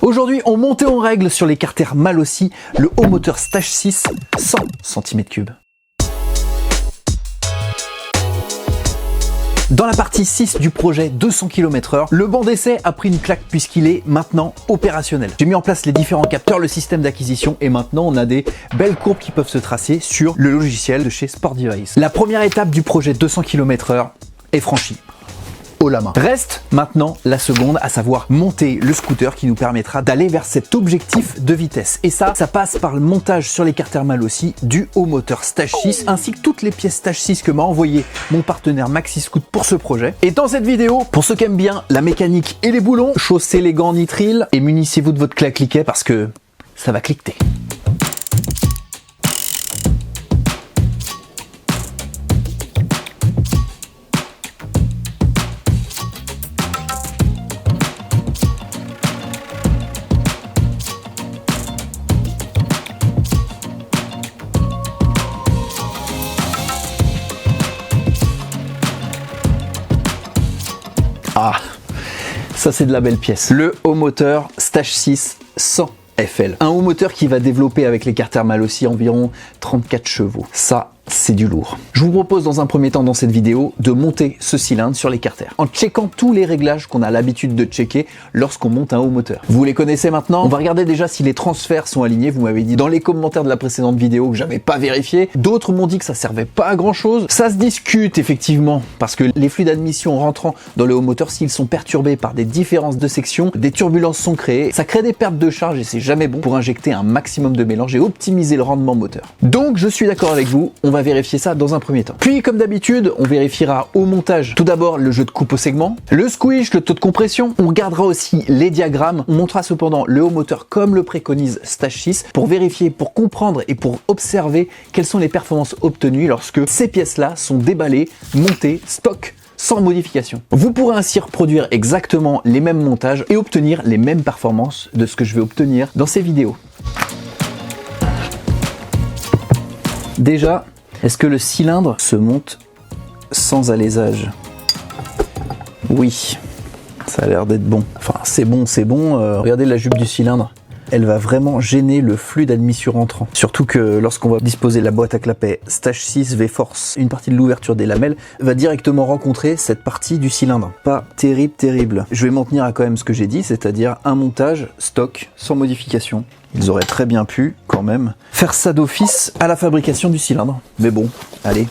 Aujourd'hui, on montait en règle sur les carters Malossi, le haut moteur Stage 6 100 cm3. Dans la partie 6 du projet 200 km/h, le banc d'essai a pris une claque puisqu'il est maintenant opérationnel. J'ai mis en place les différents capteurs, le système d'acquisition et maintenant on a des belles courbes qui peuvent se tracer sur le logiciel de chez Sport Device. La première étape du projet 200 km/h est franchie. Haut la main. Reste maintenant la seconde, à savoir monter le scooter qui nous permettra d'aller vers cet objectif de vitesse. Et ça passe par le montage sur les carters Malossi du haut moteur Stage 6 ainsi que toutes les pièces Stage 6 que m'a envoyé mon partenaire Maxi Scoot pour ce projet. Et dans cette vidéo, pour ceux qui aiment bien la mécanique et les boulons, chaussez les gants nitril et munissez-vous de votre clé à cliquet parce que ça va cliqueter. Ah, ça c'est de la belle pièce. Le haut moteur Stage 6 100 FL. Un haut moteur qui va développer avec les carters Malossi environ 34 chevaux. Ça, c'est du lourd. Je vous propose dans un premier temps dans cette vidéo de monter ce cylindre sur les carters en checkant tous les réglages qu'on a l'habitude de checker lorsqu'on monte un haut moteur. Vous les connaissez maintenant. On va regarder déjà si les transferts sont alignés. Vous m'avez dit dans les commentaires de la précédente vidéo que j'avais pas vérifié. D'autres m'ont dit que ça servait pas à grand chose. Ça se discute effectivement parce que les flux d'admission rentrant dans le haut moteur, s'ils sont perturbés par des différences de section, des turbulences sont créées. Ça crée des pertes de charge et c'est jamais bon pour injecter un maximum de mélange et optimiser le rendement moteur. Donc je suis d'accord avec vous. On va vérifier ça dans un premier temps. Puis comme d'habitude, on vérifiera au montage tout d'abord le jeu de coupe au segment, le squish, le taux de compression. On regardera aussi les diagrammes. On montrera cependant le haut moteur comme le préconise Stage 6 pour vérifier, pour comprendre et pour observer quelles sont les performances obtenues lorsque ces pièces-là sont déballées, montées, stock, sans modification. Vous pourrez ainsi reproduire exactement les mêmes montages et obtenir les mêmes performances de ce que je vais obtenir dans ces vidéos. Déjà, est-ce que le cylindre se monte sans alésage? Oui, ça a l'air d'être bon. Enfin, c'est bon, c'est bon. Regardez la jupe du cylindre. Elle va vraiment gêner le flux d'admission entrant. Surtout que lorsqu'on va disposer la boîte à clapet Stage 6 V-Force, une partie de l'ouverture des lamelles va directement rencontrer cette partie du cylindre. Pas terrible, terrible. Je vais m'en tenir à quand même ce que j'ai dit, c'est-à-dire un montage stock sans modification. Ils auraient très bien pu, quand même, faire ça d'office à la fabrication du cylindre. Mais bon, allez.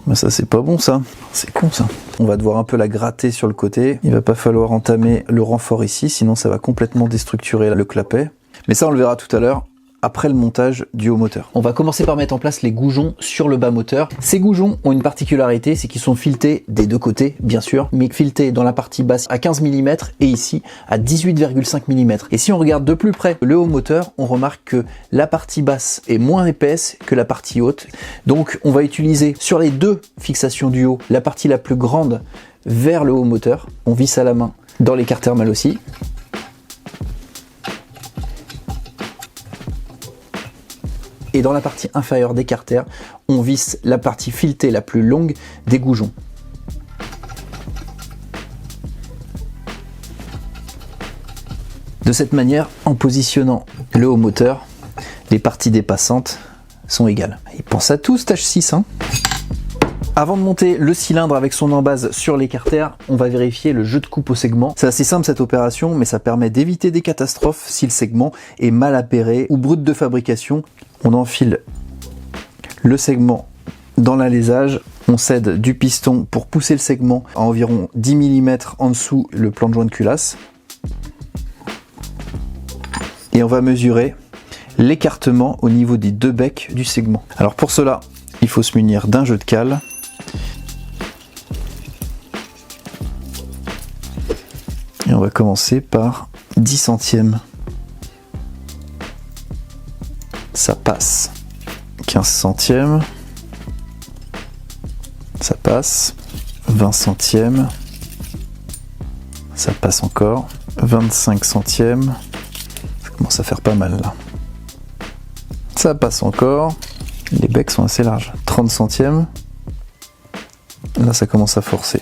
Ben ça c'est pas bon ça, c'est con ça. On va devoir un peu la gratter sur le côté. Il va pas falloir entamer le renfort ici, sinon ça va complètement déstructurer le clapet. Mais ça on le verra tout à l'heure. Après le montage du haut moteur. On va commencer par mettre en place les goujons sur le bas moteur. Ces goujons ont une particularité, c'est qu'ils sont filetés des deux côtés, bien sûr, mais filetés dans la partie basse à 15 mm et ici à 18,5 mm. Et si on regarde de plus près le haut moteur, on remarque que la partie basse est moins épaisse que la partie haute. Donc on va utiliser sur les deux fixations du haut, la partie la plus grande vers le haut moteur. On visse à la main dans les carters Malossi. Et dans la partie inférieure des carters, on visse la partie filetée la plus longue des goujons. De cette manière, en positionnant le haut moteur, les parties dépassantes sont égales. Il pense à tout, Stage 6, hein. Avant de monter le cylindre avec son embase sur les carters, on va vérifier le jeu de coupe au segment. C'est assez simple cette opération, mais ça permet d'éviter des catastrophes si le segment est mal appairé ou brut de fabrication. On enfile le segment dans l'alésage, on cède du piston pour pousser le segment à environ 10 mm en dessous le plan de joint de culasse. Et on va mesurer l'écartement au niveau des deux becs du segment. Alors pour cela, il faut se munir d'un jeu de cale. Et on va commencer par 10 centièmes. Ça passe. 15 centièmes. Ça passe. 20 centièmes. Ça passe encore. 25 centièmes. Ça commence à faire pas mal là. Ça passe encore. Les becs sont assez larges. 30 centièmes. Là, ça commence à forcer.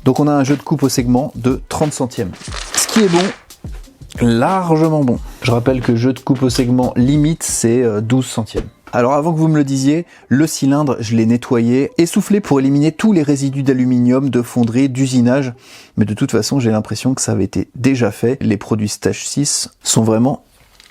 Donc on a un jeu de coupe au segment de 30 centièmes. Ce qui est bon, largement bon. Je rappelle que jeu de coupe au segment limite, c'est 12 centièmes. Alors avant que vous me le disiez, le cylindre, je l'ai nettoyé, essoufflé pour éliminer tous les résidus d'aluminium, de fonderie, d'usinage. Mais de toute façon, j'ai l'impression que ça avait été déjà fait. Les produits Stache 6 sont vraiment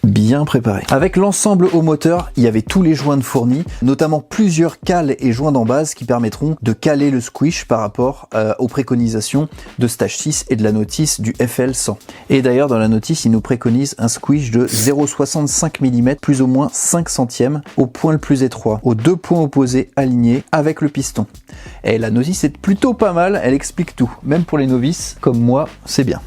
bien préparé. Avec l'ensemble au moteur, il y avait tous les joints de fournis, notamment plusieurs cales et joints d'embase qui permettront de caler le squish par rapport aux préconisations de Stache 6 et de la notice du FL100. Et d'ailleurs, dans la notice, il nous préconise un squish de 0,65 mm, plus ou moins 5 centièmes, au point le plus étroit, aux deux points opposés alignés avec le piston. Et la notice est plutôt pas mal, elle explique tout. Même pour les novices, comme moi, c'est bien.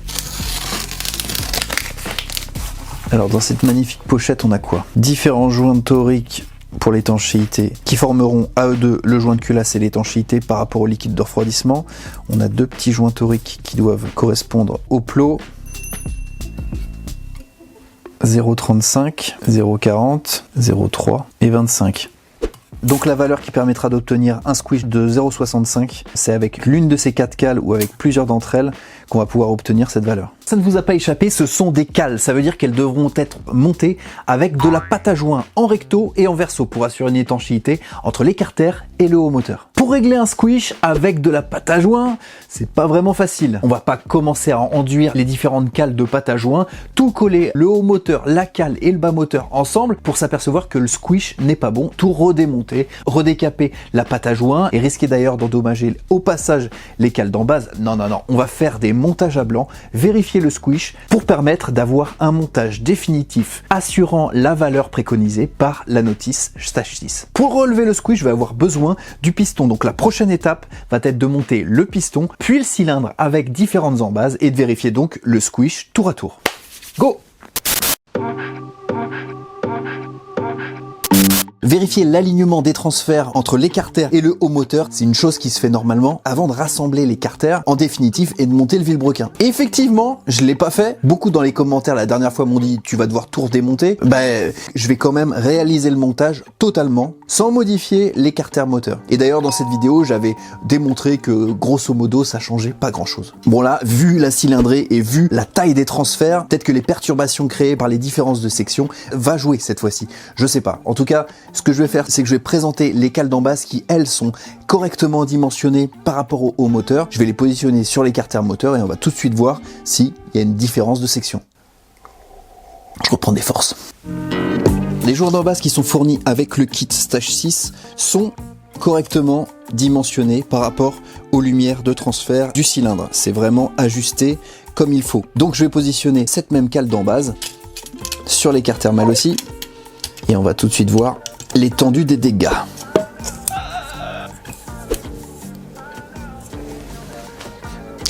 Alors dans cette magnifique pochette, on a quoi? Différents joints de torique pour l'étanchéité qui formeront à eux deux le joint de culasse et l'étanchéité par rapport au liquide de refroidissement. On a deux petits joints toriques qui doivent correspondre au plot. 0,35, 0,40, 0,3 et 25. Donc la valeur qui permettra d'obtenir un squish de 0,65, c'est avec l'une de ces 4 cales ou avec plusieurs d'entre elles qu'on va pouvoir obtenir cette valeur. Ça ne vous a pas échappé, ce sont des cales, ça veut dire qu'elles devront être montées avec de la pâte à joint en recto et en verso pour assurer une étanchéité entre l'écarter et le haut moteur. Pour régler un squish avec de la pâte à joint, c'est pas vraiment facile. On va pas commencer à enduire les différentes cales de pâte à joint, tout coller le haut moteur, la cale et le bas moteur ensemble pour s'apercevoir que le squish n'est pas bon, tout redémonter, redécaper la pâte à joint et risquer d'ailleurs d'endommager au passage les cales d'embase. Non, on va faire des montages à blanc, vérifier le squish pour permettre d'avoir un montage définitif assurant la valeur préconisée par la notice Stache 6. Pour relever le squish, je vais avoir besoin du piston. Donc la prochaine étape va être de monter le piston, puis le cylindre avec différentes embases et de vérifier donc le squish tour à tour. Go! Vérifier l'alignement des transferts entre l'écarter et le haut moteur, c'est une chose qui se fait normalement avant de rassembler l'écarter en définitive et de monter le vilebrequin. Et effectivement, je l'ai pas fait. Beaucoup dans les commentaires la dernière fois m'ont dit tu vas devoir tout redémonter. Je vais quand même réaliser le montage totalement sans modifier l'écarter moteur. Et d'ailleurs dans cette vidéo, j'avais démontré que grosso modo ça changeait pas grand chose. Bon là, vu la cylindrée et vu la taille des transferts, peut-être que les perturbations créées par les différences de section va jouer cette fois-ci. Je sais pas. En tout cas, ce que je vais faire, c'est que je vais présenter les cales d'embase qui, elles, sont correctement dimensionnées par rapport au haut moteur. Je vais les positionner sur l'écarter moteur et on va tout de suite voir s'il y a une différence de section. Je reprends des forces. Les joints d'embase qui sont fournis avec le kit Stache 6 sont correctement dimensionnés par rapport aux lumières de transfert du cylindre. C'est vraiment ajusté comme il faut. Donc je vais positionner cette même cale d'embase sur l'écarter mal aussi et on va tout de suite voir l'étendue des dégâts.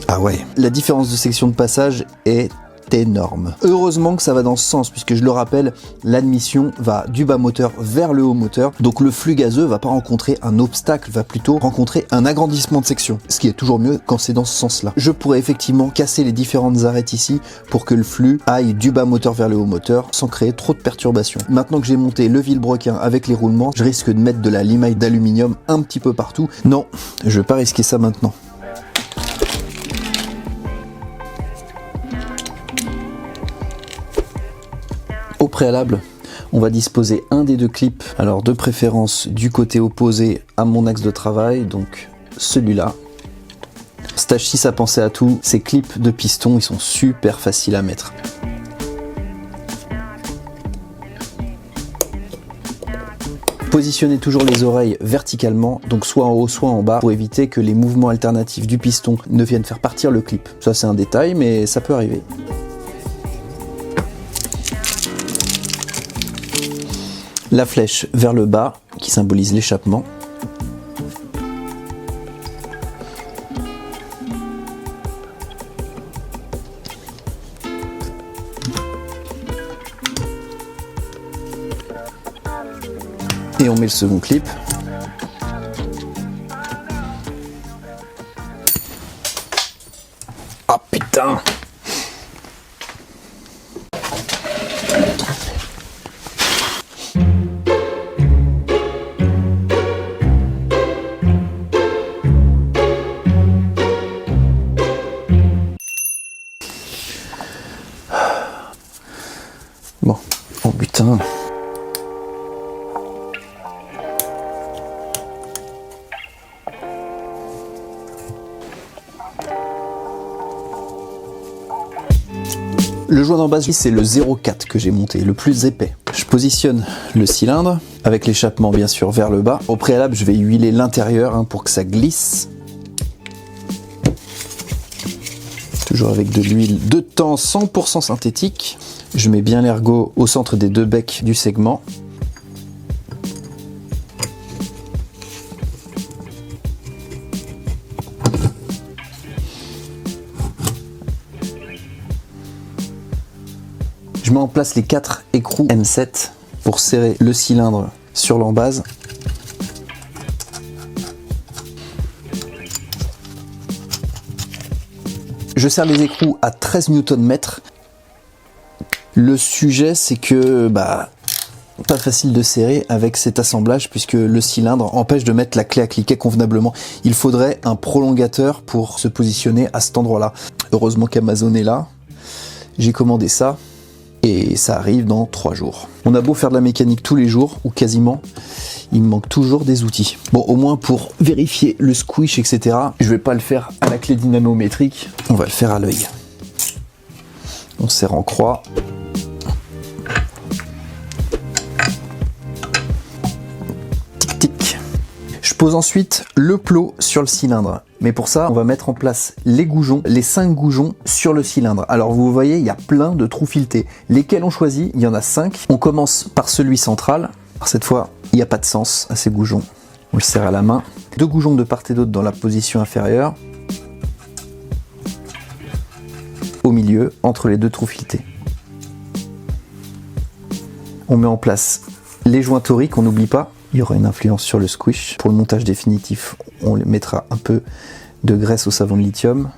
Ah ouais, la différence de section de passage est énorme. Heureusement que ça va dans ce sens, puisque je le rappelle, l'admission va du bas moteur vers le haut moteur, donc le flux gazeux va pas rencontrer un obstacle, va plutôt rencontrer un agrandissement de section, ce qui est toujours mieux quand c'est dans ce sens-là. Je pourrais effectivement casser les différentes arêtes ici pour que le flux aille du bas moteur vers le haut moteur sans créer trop de perturbations. Maintenant que j'ai monté le vilebrequin avec les roulements, je risque de mettre de la limaille d'aluminium un petit peu partout. Non, je vais pas risquer ça maintenant. Au préalable, on va disposer un des deux clips, alors de préférence du côté opposé à mon axe de travail, donc celui-là. Stache 6 a pensé à tout, ces clips de piston, ils sont super faciles à mettre. Positionnez toujours les oreilles verticalement, donc soit en haut, soit en bas, pour éviter que les mouvements alternatifs du piston ne viennent faire partir le clip. Ça c'est un détail, mais ça peut arriver. La flèche vers le bas qui symbolise l'échappement. Et on met le second clip. Ah putain! Le joint d'embase, c'est le 0,4 que j'ai monté, le plus épais. Je positionne le cylindre avec l'échappement bien sûr vers le bas. Au préalable, je vais huiler l'intérieur pour que ça glisse. Toujours avec de l'huile de thym 100% synthétique. Je mets bien l'ergot au centre des deux becs du segment. Je mets en place les 4 écrous M7 pour serrer le cylindre sur l'embase. Je serre les écrous à 13 Nm. Le sujet, c'est que pas facile de serrer avec cet assemblage puisque le cylindre empêche de mettre la clé à cliquet convenablement. Il faudrait un prolongateur pour se positionner à cet endroit-là. Heureusement qu'Amazon est là. J'ai commandé ça. Et ça arrive dans 3 jours. On a beau faire de la mécanique tous les jours, ou quasiment, il me manque toujours des outils. Bon, au moins pour vérifier le squish, etc., je vais pas le faire à la clé dynamométrique, on va le faire à l'œil. On serre en croix. Tic tic. Je pose ensuite le plot sur le cylindre. Mais pour ça, on va mettre en place les goujons, les 5 goujons sur le cylindre. Alors vous voyez, il y a plein de trous filetés. Lesquels on choisit? Il y en a 5. On commence par celui central. Alors cette fois, il n'y a pas de sens à ces goujons. On le serre à la main. 2 goujons de part et d'autre dans la position inférieure. Au milieu, entre les 2 trous filetés. On met en place les joints toriques, on n'oublie pas. Il y aura une influence sur le squish. Pour le montage définitif, on mettra un peu de graisse au savon de lithium.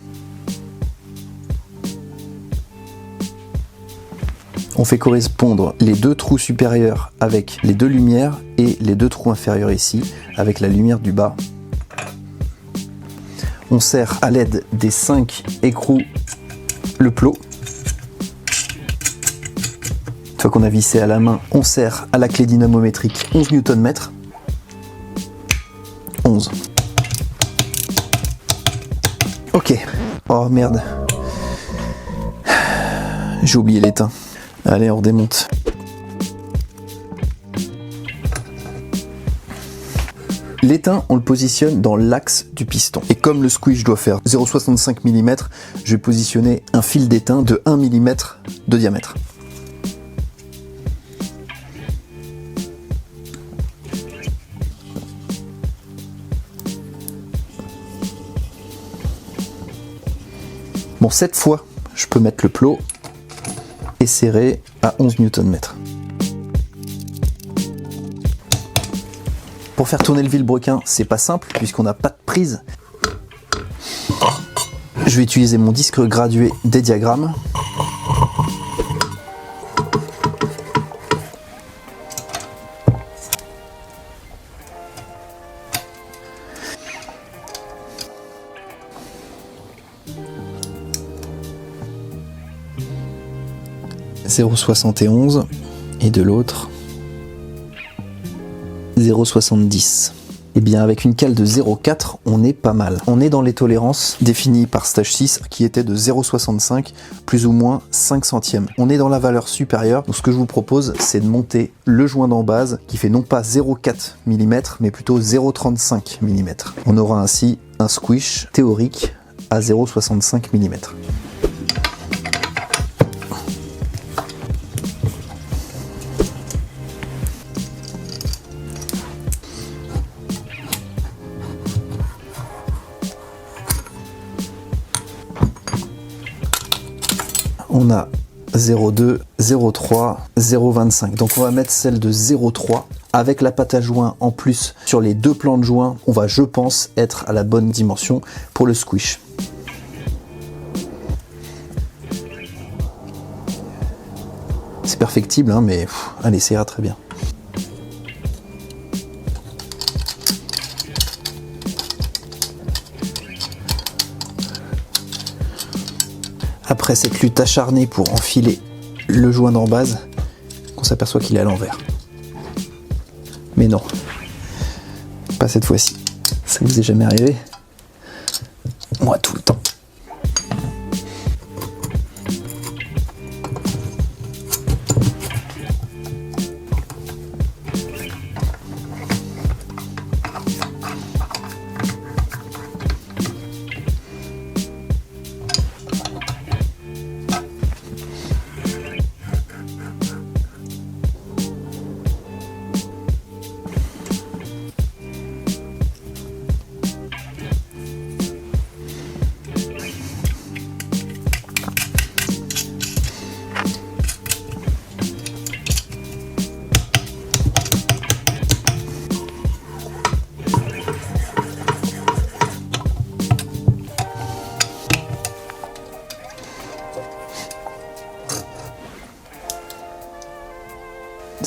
On fait correspondre les 2 trous supérieurs avec les 2 lumières et les 2 trous inférieurs ici avec la lumière du bas. On serre à l'aide des 5 écrous le plot. Une fois qu'on a vissé à la main, on serre à la clé dynamométrique 11 Nm. 11. Ok. Oh merde. J'ai oublié l'étain. Allez, on redémonte. L'étain, on le positionne dans l'axe du piston. Et comme le squish doit faire 0,65 mm, je vais positionner un fil d'étain de 1 mm de diamètre. Bon, cette fois, je peux mettre le plot et serrer à 11 Nm. Pour faire tourner le vilebrequin, c'est pas simple puisqu'on n'a pas de prise. Je vais utiliser mon disque gradué des diagrammes. « 0,71 et de l'autre 0,70. Et bien avec une cale de 0,4, on est pas mal. On est dans les tolérances définies par Stage 6 qui étaient de 0,65 plus ou moins 5 centièmes. On est dans la valeur supérieure. Donc ce que je vous propose, c'est de monter le joint d'embase qui fait non pas 0,4 mm mais plutôt 0,35 mm. On aura ainsi un squish théorique à 0,65 mm. On a 0,2, 0,3, 0,25. Donc on va mettre celle de 0,3 avec la pâte à joint en plus sur les 2 plans de joint. On va, je pense, être à la bonne dimension pour le squish. C'est perfectible, hein, mais allez, ça ira très bien. Après cette lutte acharnée pour enfiler le joint d'embase, qu'on s'aperçoit qu'il est à l'envers. Mais non, pas cette fois-ci. Ça vous est jamais arrivé? Moi, tout le temps.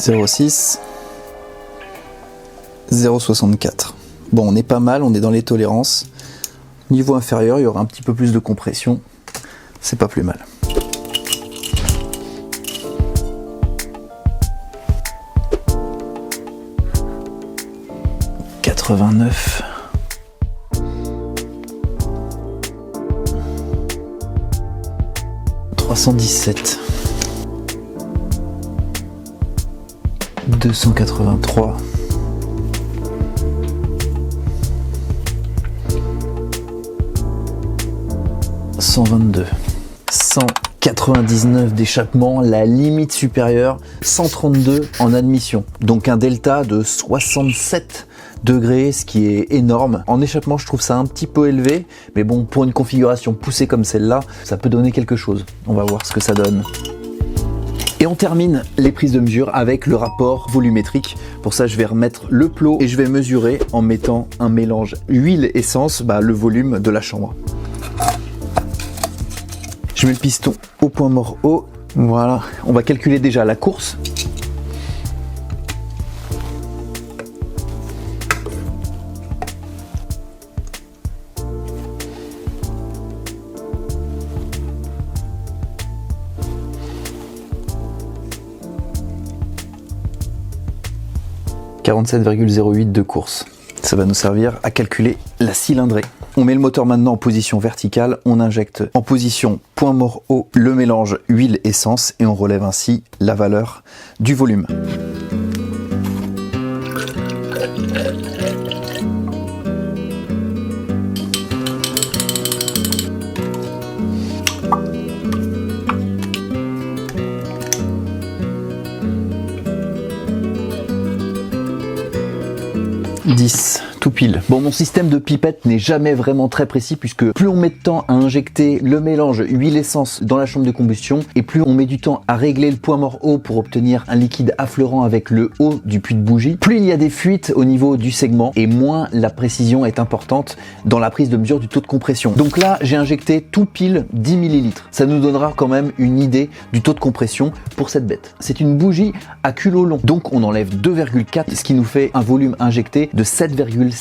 0,6, 0,64. Bon, on est pas mal, on est dans les tolérances. Niveau inférieur, il y aura un petit peu plus de compression. C'est pas plus mal. « 89. 317. 283. 122. 199 d'échappement, la limite supérieure, 132 en admission. Donc un delta de 67 degrés, ce qui est énorme. En échappement, je trouve ça un petit peu élevé, mais bon, pour une configuration poussée comme celle-là, ça peut donner quelque chose. On va voir ce que ça donne. Et on termine les prises de mesure avec le rapport volumétrique. Pour ça, je vais remettre le plot et je vais mesurer en mettant un mélange huile-essence, le volume de la chambre. Je mets le piston au point mort haut. Voilà, on va calculer déjà la course. « 47,08 de course. Ça va nous servir à calculer la cylindrée. On met le moteur maintenant en position verticale, on injecte en position point mort haut le mélange huile-essence et on relève ainsi la valeur du volume. Tout pile. Bon, mon système de pipette n'est jamais vraiment très précis puisque plus on met de temps à injecter le mélange huile-essence dans la chambre de combustion et plus on met du temps à régler le point mort haut pour obtenir un liquide affleurant avec le haut du puits de bougie, plus il y a des fuites au niveau du segment et moins la précision est importante dans la prise de mesure du taux de compression. Donc là, j'ai injecté tout pile 10 ml. Ça nous donnera quand même une idée du taux de compression pour cette bête. C'est une bougie à culot long, donc on enlève 2,4, ce qui nous fait un volume injecté de 7,6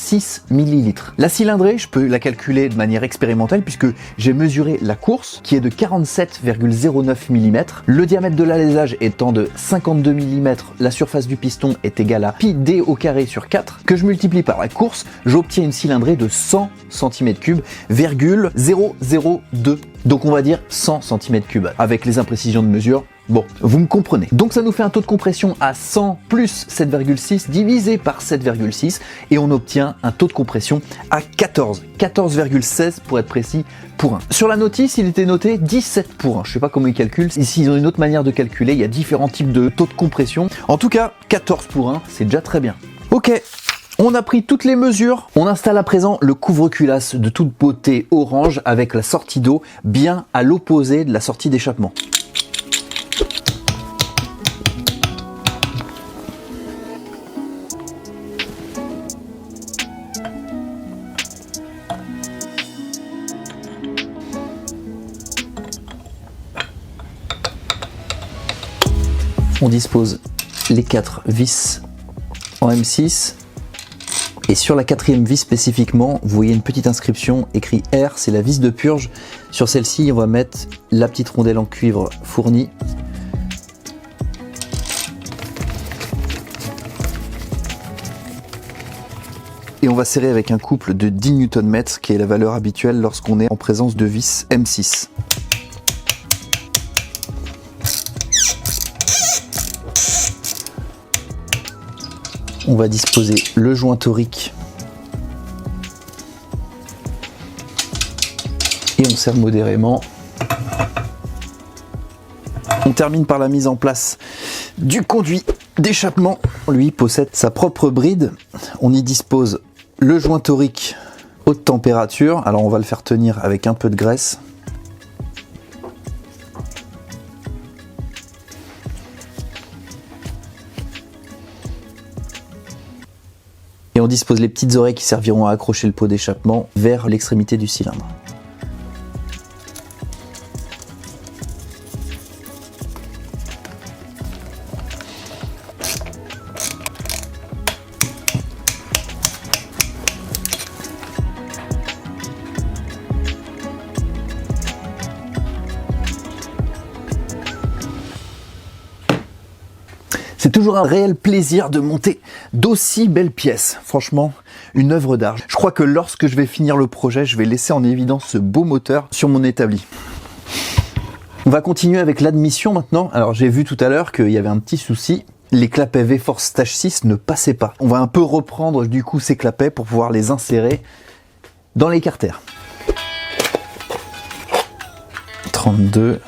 ml. La cylindrée, je peux la calculer de manière expérimentale puisque j'ai mesuré la course qui est de 47,09 mm. Le diamètre de l'alésage étant de 52 mm, la surface du piston est égale à pi d au carré sur 4 que je multiplie par la course, j'obtiens une cylindrée de 100 cm3, 002. Donc on va dire 100 cm3 avec les imprécisions de mesure. Bon, vous me comprenez. Donc ça nous fait un taux de compression à 100 plus 7,6 divisé par 7,6 et on obtient un taux de compression à 14. 14,16 pour être précis pour 1. Sur la notice, il était noté 17 pour 1. Je sais pas comment ils calculent. Ici, ils ont une autre manière de calculer. Il y a différents types de taux de compression. En tout cas, 14 pour 1, c'est déjà très bien. Ok. On a pris toutes les mesures, on installe à présent le couvre-culasse de toute beauté orange avec la sortie d'eau bien à l'opposé de la sortie d'échappement. On dispose les 4 vis en M6 et sur la 4e vis spécifiquement, vous voyez une petite inscription écrit R, c'est la vis de purge. Sur celle-ci, on va mettre la petite rondelle en cuivre fournie. Et on va serrer avec un couple de 10 Nm qui est la valeur habituelle lorsqu'on est en présence de vis M6. On va disposer le joint torique et on serre modérément. On termine par la mise en place du conduit d'échappement. Lui possède sa propre bride. On y dispose le joint torique haute température. Alors on va le faire tenir avec un peu de graisse. Et on dispose les petites oreilles qui serviront à accrocher le pot d'échappement vers l'extrémité du cylindre. C'est toujours un réel plaisir de monter d'aussi belles pièces. Franchement, une œuvre d'art. Je crois que lorsque je vais finir le projet, je vais laisser en évidence ce beau moteur sur mon établi. On va continuer avec l'admission maintenant. Alors j'ai vu tout à l'heure qu'il y avait un petit souci. Les clapets V-Force Stage 6 ne passaient pas. On va un peu reprendre du coup ces clapets pour pouvoir les insérer dans l'écarter. 32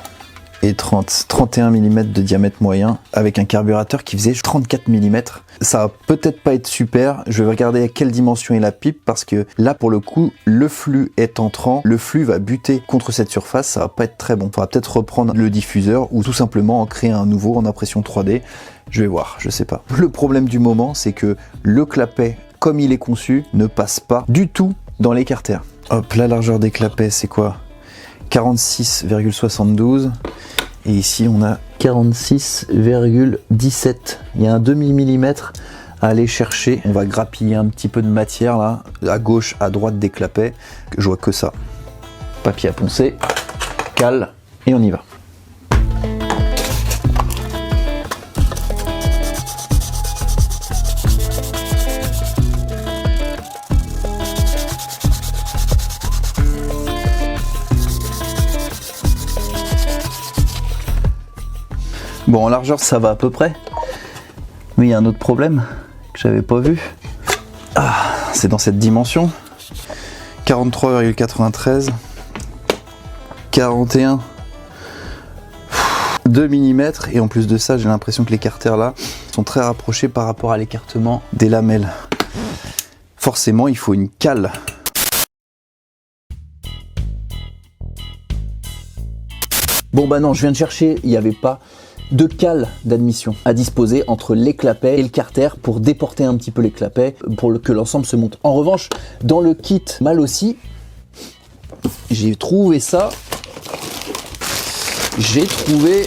et 30, 31 mm de diamètre moyen avec un carburateur qui faisait 34 mm. Ça va peut-être pas être super, je vais regarder à quelle dimension est la pipe parce que là pour le coup le flux est entrant, le flux va buter contre cette surface, ça va pas être très bon. Il faudra peut-être reprendre le diffuseur ou tout simplement en créer un nouveau en impression 3D. Je vais voir, je sais pas. Le problème du moment c'est que le clapet comme il est conçu ne passe pas du tout dans l'écarter. Hop, la largeur des clapets c'est quoi? 46,72 et ici on a 46,17. Il y a un demi millimètre à aller chercher. On va grappiller un petit peu de matière là, à gauche, à droite des clapets. Je vois que ça. Papier à poncer, cale et on y va. Bon, en largeur, ça va à peu près. Mais il y a un autre problème que j'avais pas vu. Ah, c'est dans cette dimension. 43,93. 41. 2 mm. Et en plus de ça, j'ai l'impression que les carters là sont très rapprochés par rapport à l'écartement des lamelles. Forcément, il faut une cale. Bon bah non, je viens de chercher, il n'y avait pas de cale d'admission à disposer entre les clapets et le carter pour déporter un petit peu les clapets pour que l'ensemble se monte. En revanche, dans le kit Malossi, j'ai trouvé ça. J'ai trouvé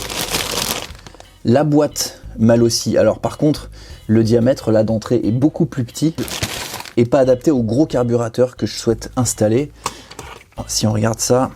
la boîte Malossi. Alors par contre, le diamètre là d'entrée est beaucoup plus petit et pas adapté au gros carburateur que je souhaite installer. Si on regarde ça,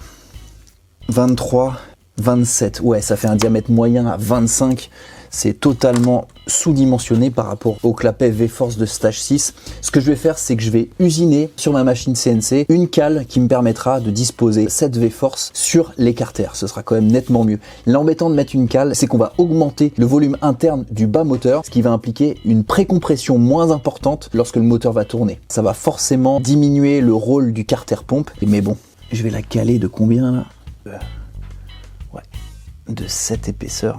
23, 27, ouais, ça fait un diamètre moyen à 25. C'est totalement sous-dimensionné par rapport au clapet V-Force de Stage 6. Ce que je vais faire, c'est que je vais usiner sur ma machine CNC une cale qui me permettra de disposer cette V-Force sur l'écarter. Ce sera quand même nettement mieux. L'embêtant de mettre une cale, c'est qu'on va augmenter le volume interne du bas moteur, ce qui va impliquer une précompression moins importante lorsque le moteur va tourner. Ça va forcément diminuer le rôle du carter pompe. Mais bon, je vais la caler de combien là ? Ouais, de cette épaisseur.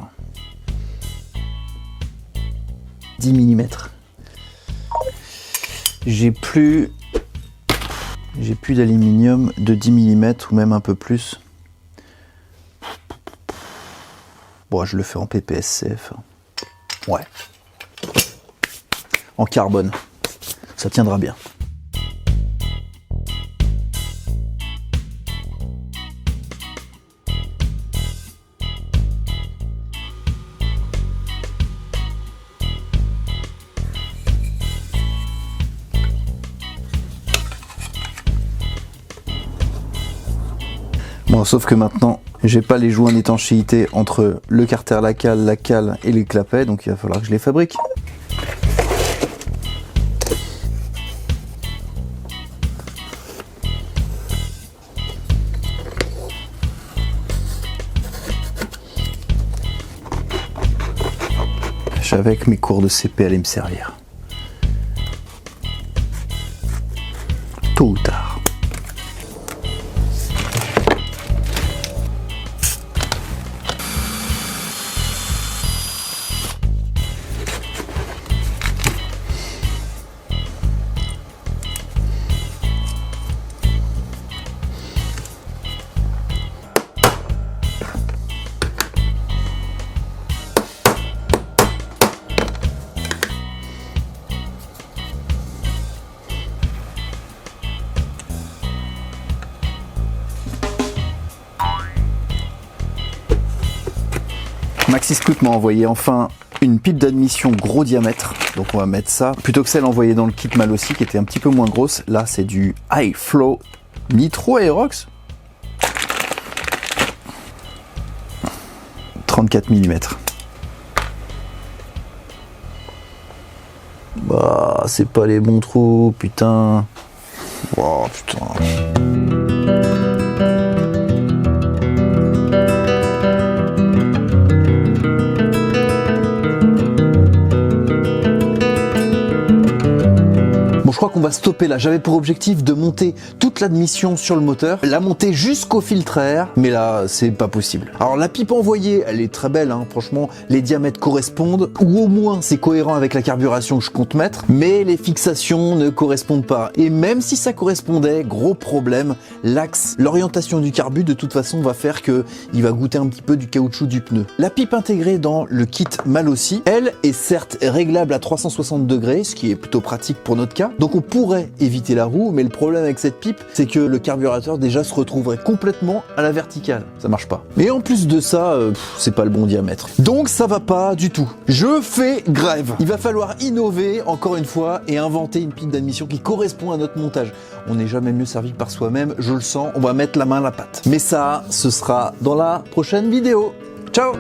10 mm. J'ai plus d'aluminium de 10 mm ou même un peu plus. Bon, je le fais en PPSCF. Ouais. En carbone. Ça tiendra bien. Bon, sauf que maintenant, j'ai pas les joints d'étanchéité entre le carter, la cale et les clapets, donc il va falloir que je les fabrique. Je savais que mes cours de CP allaient me servir. Tôt ou tard. Maxiscoot m'a envoyé enfin une pipe d'admission gros diamètre, donc on va mettre ça. Plutôt que celle envoyée dans le kit Malossi qui était un petit peu moins grosse, là c'est du High Flow Nitro Aerox. 34 mm. Bah, c'est pas les bons trous, putain. Oh, putain. Je crois qu'on va stopper là. J'avais pour objectif de monter toute l'admission sur le moteur, la monter jusqu'au filtre à air, mais là, c'est pas possible. Alors la pipe envoyée, elle est très belle, hein. Franchement, les diamètres correspondent, ou au moins c'est cohérent avec la carburation que je compte mettre, mais les fixations ne correspondent pas. Et même si ça correspondait, gros problème, l'axe, l'orientation du carbu de toute façon va faire que il va goûter un petit peu du caoutchouc du pneu. La pipe intégrée dans le kit Malossi, elle est certes réglable à 360 degrés, ce qui est plutôt pratique pour notre cas. Donc on pourrait éviter la roue, mais le problème avec cette pipe, c'est que le carburateur déjà se retrouverait complètement à la verticale. Ça marche pas. Et en plus de ça, c'est pas le bon diamètre. Donc ça va pas du tout. Je fais grève. Il va falloir innover encore une fois et inventer une pipe d'admission qui correspond à notre montage. On n'est jamais mieux servi que par soi-même, je le sens, on va mettre la main à la pâte. Mais ça, ce sera dans la prochaine vidéo. Ciao!